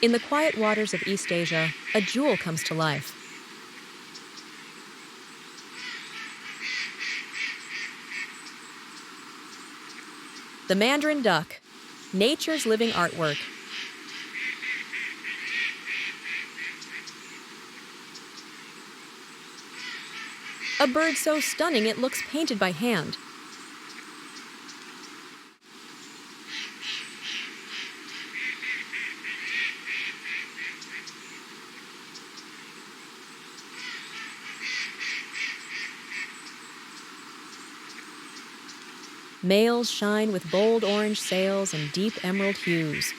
In the quiet waters of East Asia, a jewel comes to life. The Mandarin Duck, nature's living artwork. A bird so stunning it looks painted by hand. Males shine with bold orange sails and deep emerald hues.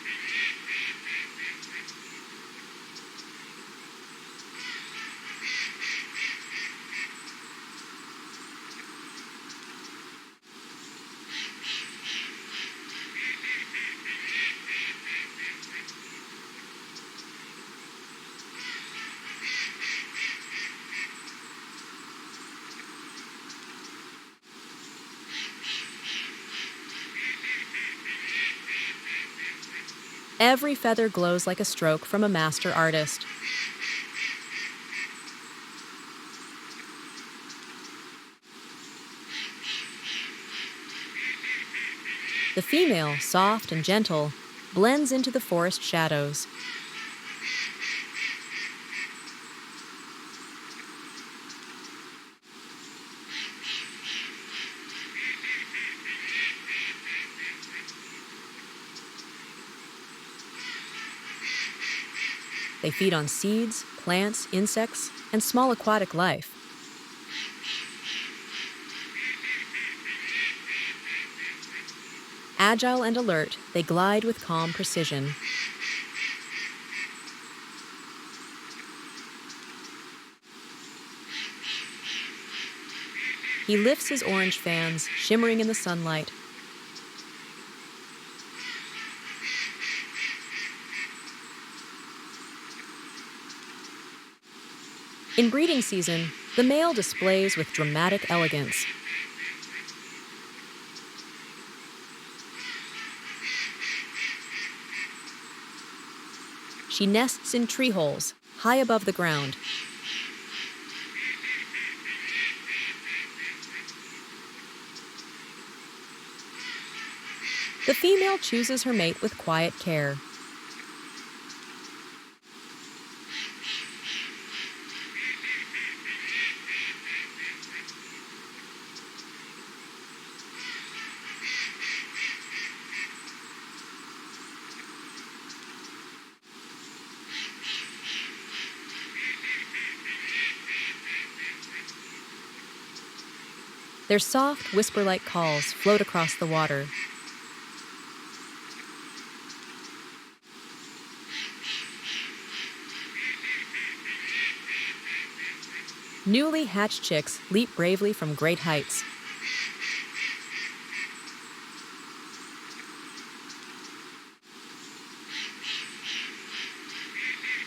Every feather glows like a stroke from a master artist. The female, soft and gentle, blends into the forest shadows. They feed on seeds, plants, insects, and small aquatic life. Agile and alert, they glide with calm precision. He lifts his orange fans, shimmering in the sunlight. In breeding season, the male displays with dramatic elegance. She nests in tree holes, high above the ground. The female chooses her mate with quiet care. Their soft, whisper-like calls float across the water. Newly hatched chicks leap bravely from great heights.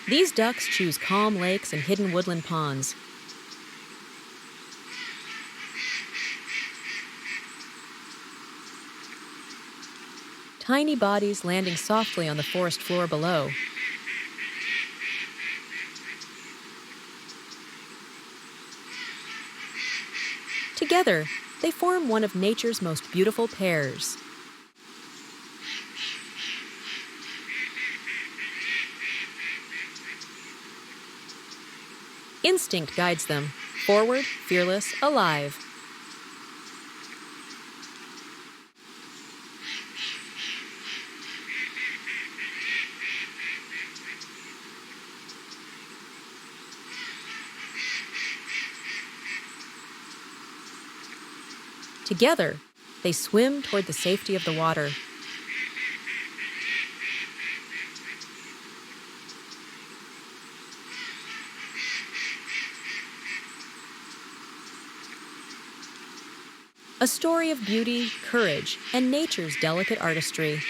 These ducks choose calm lakes and hidden woodland ponds. Tiny bodies landing softly on the forest floor below. Together, they form one of nature's most beautiful pairs. Instinct guides them, forward, fearless, alive. Together, they swim toward the safety of the water. A story of beauty, courage, and nature's delicate artistry.